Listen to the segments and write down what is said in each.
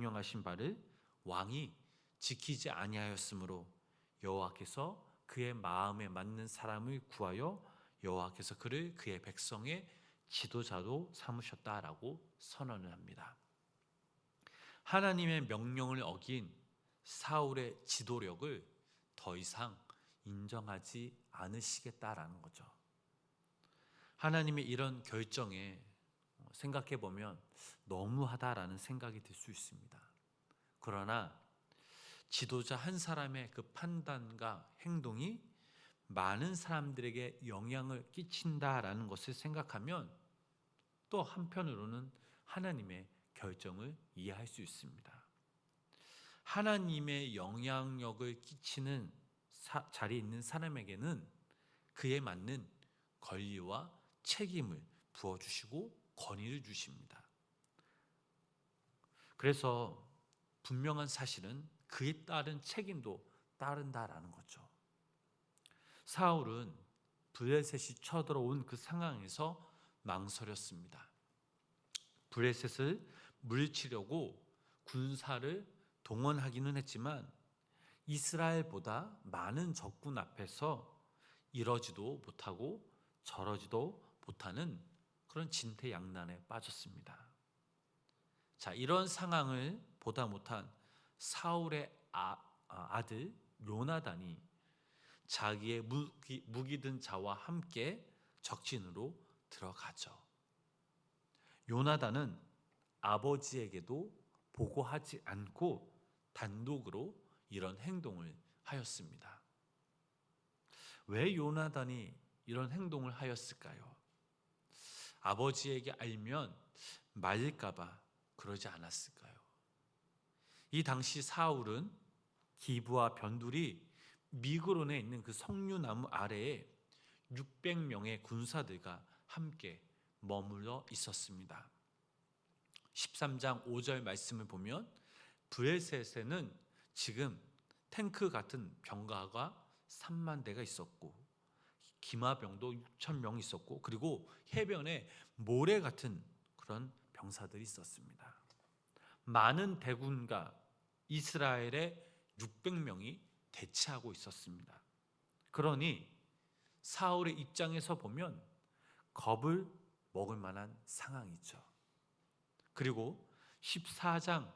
명령하신 바를 왕이 지키지 아니하였으므로 여호와께서 그의 마음에 맞는 사람을 구하여 여호와께서 그를 그의 백성의 지도자로 삼으셨다라고 선언을 합니다. 하나님의 명령을 어긴 사울의 지도력을 더 이상 인정하지 않으시겠다라는 거죠. 하나님의 이런 결정에 생각해 보면 너무하다라는 생각이 들 수 있습니다. 그러나 지도자 한 사람의 그 판단과 행동이 많은 사람들에게 영향을 끼친다라는 것을 생각하면 또 한편으로는 하나님의 결정을 이해할 수 있습니다. 하나님의 영향력을 끼치는 자리에 있는 사람에게는 그에 맞는 권리와 책임을 부어주시고 권위를 주십니다. 그래서 분명한 사실은 그에 따른 책임도 따른다라는 거죠. 사울은 블레셋이 쳐들어온 그 상황에서 망설였습니다. 블레셋을 물리치려고 군사를 동원하기는 했지만 이스라엘보다 많은 적군 앞에서 이러지도 못하고 저러지도 못하는 그런 진퇴양난에 빠졌습니다. 자, 이런 상황을 보다 못한 사울의 아들 요나단이 자기의 무기 든 자와 함께 적진으로 들어가죠. 요나단은 아버지에게도 보고하지 않고 단독으로 이런 행동을 하였습니다. 왜 요나단이 이런 행동을 하였을까요? 아버지에게 알면 말릴까봐 그러지 않았을까요? 이 당시 사울은 기브와 변두리 미그론에 있는 그 석류나무 아래에 600명의 군사들과 함께 머물러 있었습니다. 13장 5절 말씀을 보면 브레셋에는 지금 탱크 같은 병가가 3만 대가 있었고 기마병도 6천 명 있었고 그리고 해변에 모래 같은 그런 병사들이 있었습니다. 많은 대군과 이스라엘의 600명이 대치하고 있었습니다. 그러니 사울의 입장에서 보면 겁을 먹을 만한 상황이죠. 그리고 14장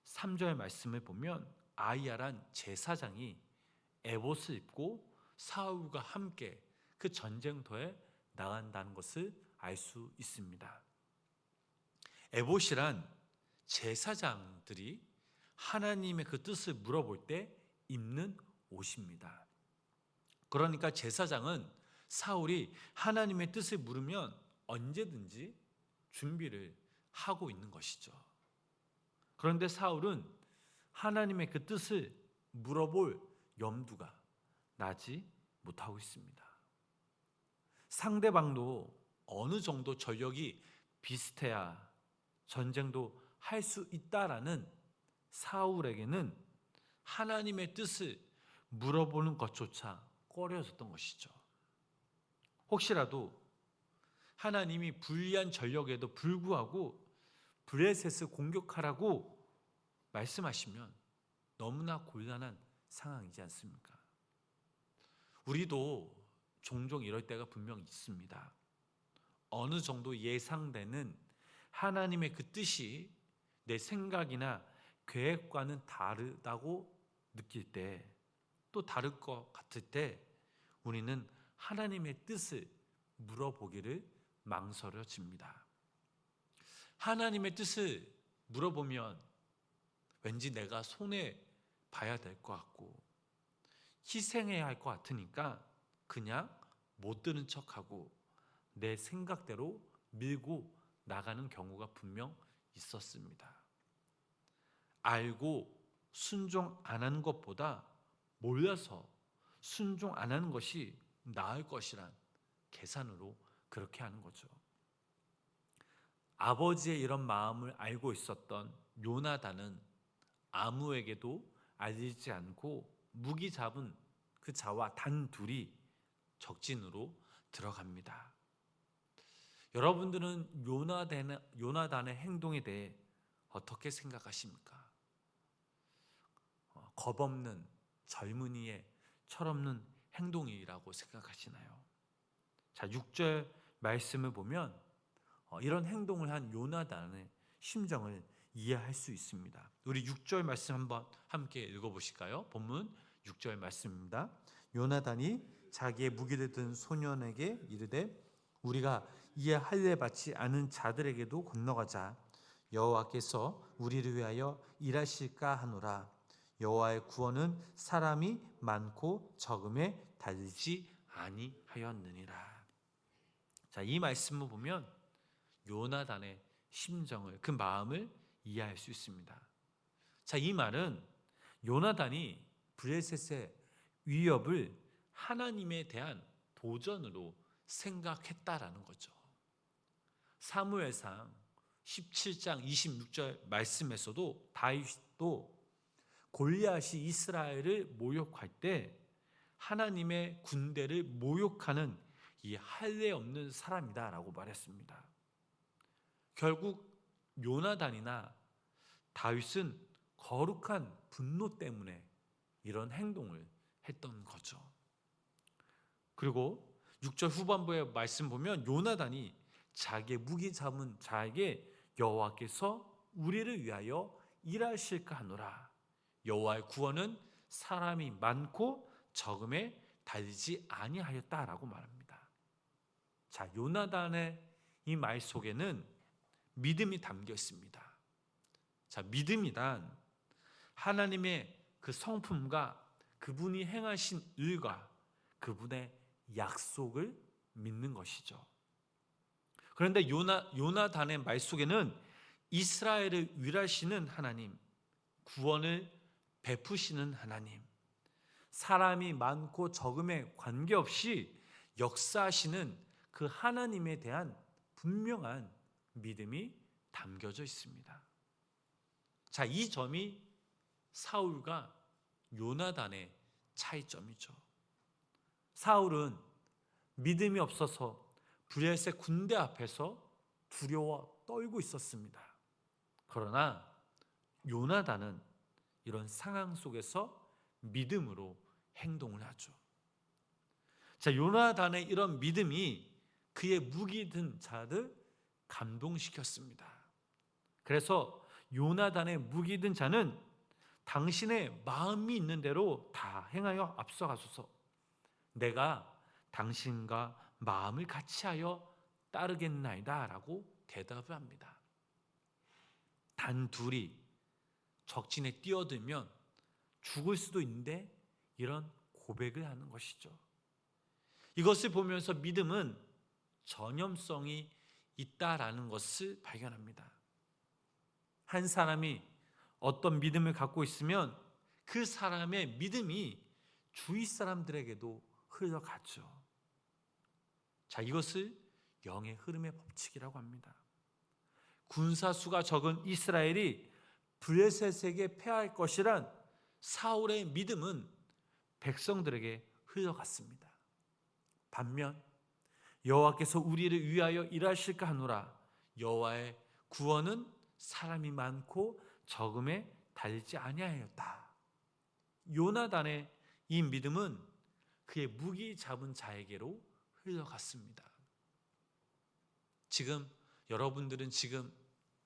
3절 말씀을 보면 아이야란 제사장이 에봇을 입고 사울과 함께 그 전쟁터에 나간다는 것을 알 수 있습니다. 에봇이란 제사장들이 하나님의 그 뜻을 물어볼 때 입는 옷입니다. 그러니까 제사장은 사울이 하나님의 뜻을 물으면 언제든지 준비를 하고 있는 것이죠. 그런데 사울은 하나님의 그 뜻을 물어볼 염두가 나지 못하고 있습니다. 상대방도 어느 정도 전력이 비슷해야 전쟁도 할 수 있다라는 사울에게는 하나님의 뜻을 물어보는 것조차 꺼려졌던 것이죠. 혹시라도 하나님이 불리한 전력에도 불구하고 블레셋을 공격하라고 말씀하시면 너무나 곤란한 상황이지 않습니까? 우리도 종종 이럴 때가 분명 있습니다. 어느 정도 예상되는 하나님의 그 뜻이 내 생각이나 계획과는 다르다고 느낄 때, 또 다를 것 같을 때 우리는 하나님의 뜻을 물어보기를 망설여집니다. 하나님의 뜻을 물어보면 왠지 내가 손해 봐야 될 것 같고 희생해야 할 것 같으니까 그냥 못 들은 척하고 내 생각대로 밀고 나가는 경우가 분명 있었습니다. 알고 순종 안 하는 것보다 몰라서 순종 안 하는 것이 나을 것이란 계산으로 그렇게 하는 거죠. 아버지의 이런 마음을 알고 있었던 요나단은 아무에게도 알리지 않고 무기 잡은 그 자와 단둘이 적진으로 들어갑니다. 여러분들은 요나단의 행동에 대해 어떻게 생각하십니까? 겁없는 젊은이의 철없는 행동이라고 생각하시나요? 자, 6절 말씀을 보면 이런 행동을 한 요나단의 심정을 이해할 수 있습니다. 우리 6절 말씀 한번 함께 읽어보실까요? 본문 6절 말씀입니다. 요나단이 자기의 무기를 든 소년에게 이르되 우리가 이에 할례 받지 않은 자들에게도 건너가자. 여호와께서 우리를 위하여 일하실까 하노라. 여호와의 구원은 사람이 많고 적음에 달리지 아니하였느니라. 자, 이 말씀을 보면 요나단의 심정을, 그 마음을 이해할 수 있습니다. 자, 이 말은 요나단이 블레셋의 위협을 하나님에 대한 도전으로 생각했다라는 거죠. 사무엘상 17장 26절 말씀에서도 다윗도 골리앗이 이스라엘을 모욕할 때 하나님의 군대를 모욕하는 이 할례 없는 사람이다라고 말했습니다. 결국 요나단이나 다윗은 거룩한 분노 때문에 이런 행동을 했던 거죠. 그리고 6절 후반부의 말씀 보면 요나단이 자기의 무기 잡은 자에게 여호와께서 우리를 위하여 일하실까 하노라. 여호와의 구원은 사람이 많고 적음에 달리지 아니하였다라고 말합니다. 자, 요나단의 이 말 속에는 믿음이 담겨 있습니다. 자, 믿음이란 하나님의 그 성품과 그분이 행하신 일과 그분의 약속을 믿는 것이죠. 그런데 요나단의 말 속에는 이스라엘을 위하시는 하나님, 구원을 베푸시는 하나님, 사람이 많고 적음에 관계없이 역사하시는 그 하나님에 대한 분명한 믿음이 담겨져 있습니다. 자, 이 점이 사울과 요나단의 차이점이죠. 사울은 믿음이 없어서 블레셋 군대 앞에서 두려워 떨고 있었습니다. 그러나 요나단은 이런 상황 속에서 믿음으로 행동을 하죠. 자, 요나단의 이런 믿음이 그의 무기 든 자들 감동시켰습니다. 그래서 요나단의 무기 든 자는 당신의 마음이 있는 대로 다 행하여 앞서가소서. 내가 당신과 마음을 같이하여 따르겠나이다 라고 대답을 합니다. 단 둘이 적진에 뛰어들면 죽을 수도 있는데 이런 고백을 하는 것이죠. 이것을 보면서 믿음은 전염성이 있다라는 것을 발견합니다. 한 사람이 어떤 믿음을 갖고 있으면 그 사람의 믿음이 주위 사람들에게도 흘러가죠. 자, 이것을 영의 흐름의 법칙이라고 합니다. 군사수가 적은 이스라엘이 블레셋에게 패할 것이란 사울의 믿음은 백성들에게 흘러갔습니다. 반면 여호와께서 우리를 위하여 일하실까 하노라. 여호와의 구원은 사람이 많고 적음에 달지 아니하였다. 요나단의 이 믿음은 그의 무기 잡은 자에게로 흘러갔습니다. 지금 여러분들은 지금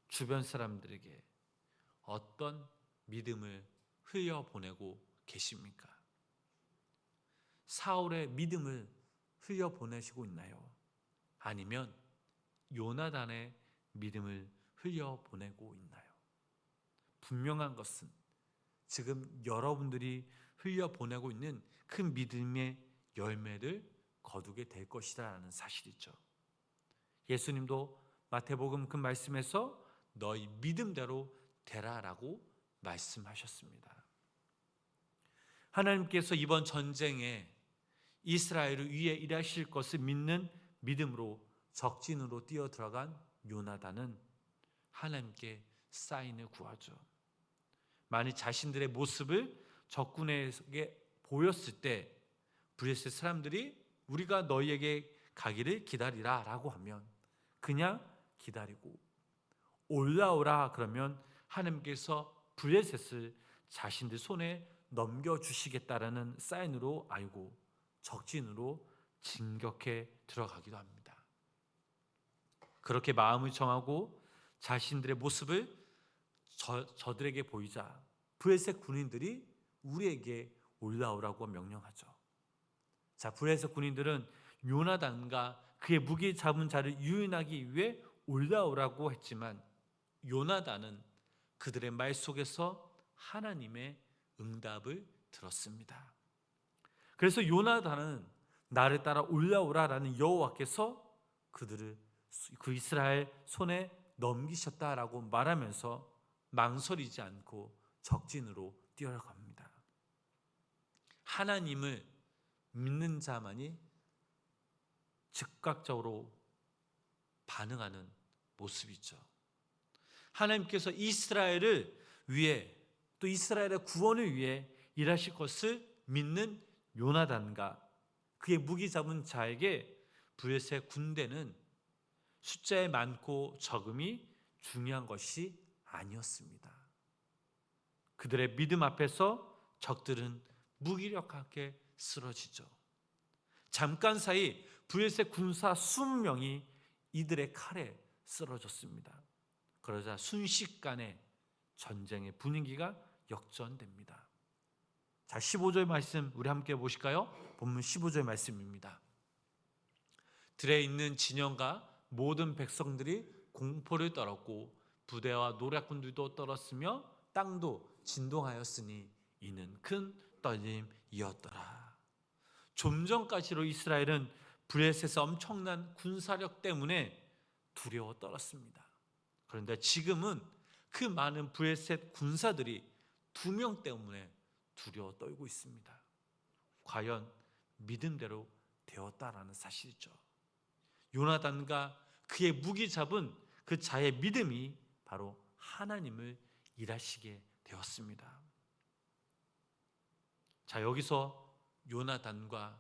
주변 사람들에게 어떤 믿음을 흘려보내고 계십니까? 사울의 믿음을 흘려보내시고 있나요? 아니면 요나단의 믿음을 흘려보내고 있나요? 분명한 것은 지금 여러분들이 흘려보내고 있는 그 믿음의 열매를 거두게 될 것이라는 사실이죠. 예수님도 마태복음 그 말씀에서 너희 믿음대로 되라라고 말씀하셨습니다. 하나님께서 이번 전쟁에 이스라엘을 위해 일하실 것을 믿는 믿음으로 적진으로 뛰어들어간 요나단은 하나님께 사인을 구하죠. 만일 자신들의 모습을 적군에게 보였을 때 블레셋 사람들이 우리가 너희에게 가기를 기다리라 라고 하면 그냥 기다리고 올라오라 그러면 하나님께서 블레셋을 자신들 손에 넘겨주시겠다라는 사인으로 알고 적진으로 진격해 들어가기도 합니다. 그렇게 마음을 정하고 자신들의 모습을 저들에게 보이자 브레셋 군인들이 우리에게 올라오라고 명령하죠. 자, 브레셋 군인들은 요나단과 그의 무기 잡은 자를 유인하기 위해 올라오라고 했지만 요나단은 그들의 말 속에서 하나님의 응답을 들었습니다. 그래서 요나단은 나를 따라 올라오라라는 여호와께서 그들을 그 이스라엘 손에 넘기셨다라고 말하면서 망설이지 않고 적진으로 뛰어갑니다. 하나님을 믿는 자만이 즉각적으로 반응하는 모습이죠. 하나님께서 이스라엘을 위해 또 이스라엘의 구원을 위해 일하실 것을 믿는 요나단과 그의 무기 잡은 자에게 브레셋 군대는 숫자에 많고 적음이 중요한 것이 아니었습니다. 그들의 믿음 앞에서 적들은 무기력하게 쓰러지죠. 잠깐 사이 브레셋 군사 20명이 이들의 칼에 쓰러졌습니다. 그러자 순식간에 전쟁의 분위기가 역전됩니다. 자, 15절 말씀 우리 함께 보실까요? 본문 15절 말씀입니다. 들에 있는 진영과 모든 백성들이 공포를 떨었고 부대와 노략군들도 떨었으며 땅도 진동하였으니 이는 큰 떨림이었더라. 좀 전까지로 이스라엘은 브레셋의 엄청난 군사력 때문에 두려워 떨었습니다. 그런데 지금은 그 많은 브레셋 군사들이 2명 때문에 두려워 떨고 있습니다. 과연 믿음대로 되었다라는 사실이죠. 요나단과 그의 무기 잡은 그 자의 믿음이 바로 하나님을 일하시게 되었습니다. 자, 여기서 요나단의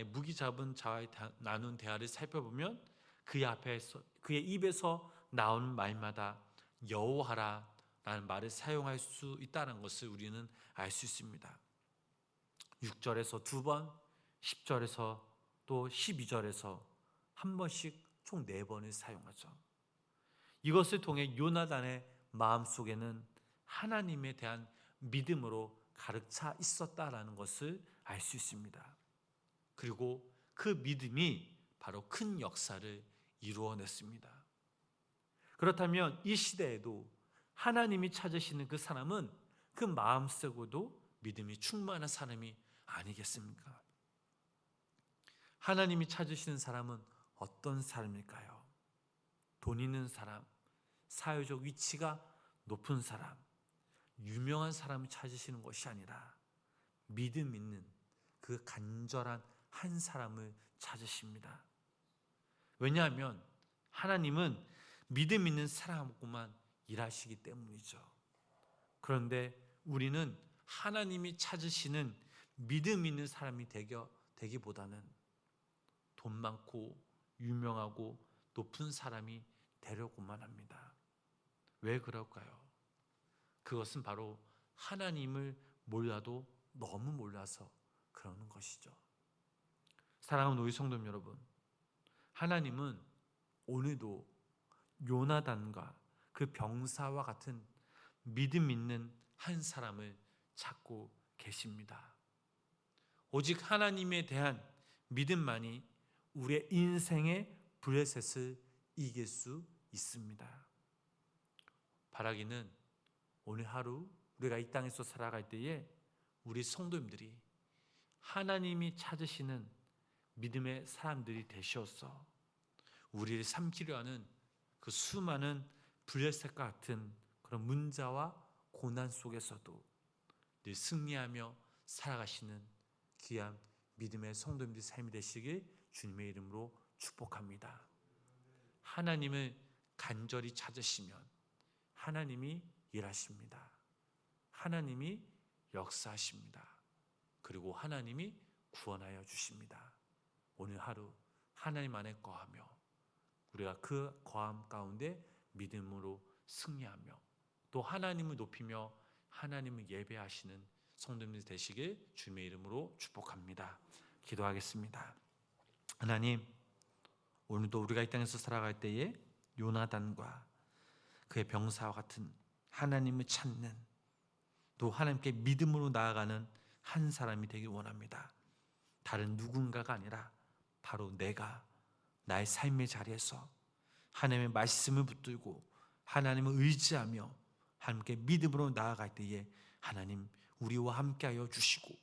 무기 잡은 자와의 나눈 대화를 살펴보면 그의 입에서 나오는 말마다 여호와라라는 말을 사용할 수 있다는 것을 우리는 알 수 있습니다. 6절에서 2번, 10절에서 또 12절에서 한 번씩 총 4번을 사용하죠. 이것을 통해 요나단의 마음속에는 하나님에 대한 믿음으로 가득 차 있었다라는 것을 알 수 있습니다. 그리고 그 믿음이 바로 큰 역사를 이루어냈습니다. 그렇다면 이 시대에도 하나님이 찾으시는 그 사람은 그 마음속에도 믿음이 충만한 사람이 아니겠습니까? 하나님이 찾으시는 사람은 어떤 사람일까요? 돈 있는 사람, 사회적 위치가 높은 사람, 유명한 사람을 찾으시는 것이 아니라 믿음 있는 그 간절한 한 사람을 찾으십니다. 왜냐하면 하나님은 믿음 있는 사람하고만 일하시기 때문이죠. 그런데 우리는 하나님이 찾으시는 믿음 있는 사람이 되기보다는 돈 많고 유명하고 높은 사람이 되려고만 합니다. 왜 그럴까요? 그것은 바로 하나님을 몰라도 너무 몰라서 그러는 것이죠. 사랑하는 우리 성도 여러분, 하나님은 오늘도 요나단과 그 병사와 같은 믿음 있는 한 사람을 찾고 계십니다. 오직 하나님에 대한 믿음만이 우리의 인생의 브레셋을 이길 수 있습니다. 바라기는 오늘 하루 우리가 이 땅에서 살아갈 때에 우리 성도님들이 하나님이 찾으시는 믿음의 사람들이 되셔서 우리를 삼키려 하는 그 수많은 브레셋과 같은 그런 문제와 고난 속에서도 늘 승리하며 살아가시는 귀한 믿음의 성도님들 삶이 되시길 주님의 이름으로 축복합니다. 하나님을 간절히 찾으시면 하나님이 일하십니다. 하나님이 역사하십니다. 그리고 하나님이 구원하여 주십니다. 오늘 하루 하나님 안에 거하며 우리가 그 거함 가운데 믿음으로 승리하며 또 하나님을 높이며 하나님을 예배하시는 성도님들 되시길 주님의 이름으로 축복합니다. 기도하겠습니다. 하나님, 오늘도 우리가 이 땅에서 살아갈 때에 요나단과 그의 병사와 같은 하나님을 찾는, 또 하나님께 믿음으로 나아가는 한 사람이 되길 원합니다. 다른 누군가가 아니라 바로 내가 나의 삶의 자리에서 하나님의 말씀을 붙들고 하나님을 의지하며 하나님께 믿음으로 나아갈 때에 하나님 우리와 함께하여 주시고,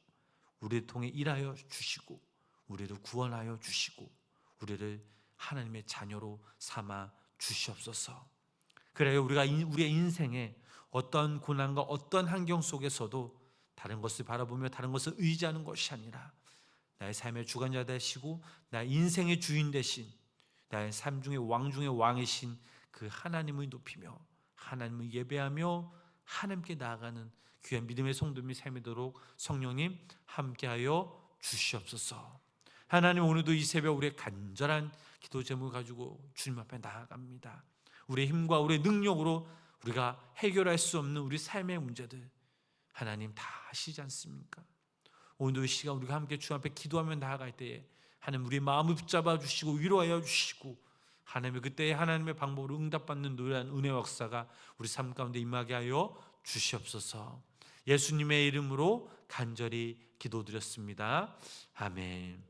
우리를 통해 일하여 주시고, 우리를 구원하여 주시고, 우리를 하나님의 자녀로 삼아 주시옵소서. 그래야 우리가 우리의 인생에 어떤 고난과 어떤 환경 속에서도 다른 것을 바라보며 다른 것을 의지하는 것이 아니라 나의 삶의 주관자 되시고 나의 인생의 주인 되신, 나의 삶 중의 왕 중의 왕이신 그 하나님을 높이며 하나님을 예배하며 하나님께 나아가는 귀한 믿음의 성도님이 삶이도록 성령님 함께하여 주시옵소서. 하나님, 오늘도 이 새벽 우리의 간절한 기도 제목을 가지고 주님 앞에 나아갑니다. 우리의 힘과 우리의 능력으로 우리가 해결할 수 없는 우리 삶의 문제들 하나님 다 아시지 않습니까? 오늘도 이 시간 우리가 함께 주 앞에 기도하며 나아갈 때에 하나님 우리의 마음을 붙잡아 주시고 위로하여 주시고, 하나님의 그때의 하나님의 방법으로 응답받는 노래한 은혜 역사가 우리 삶 가운데 임하게 하여 주시옵소서. 예수님의 이름으로 간절히 기도드렸습니다. 아멘.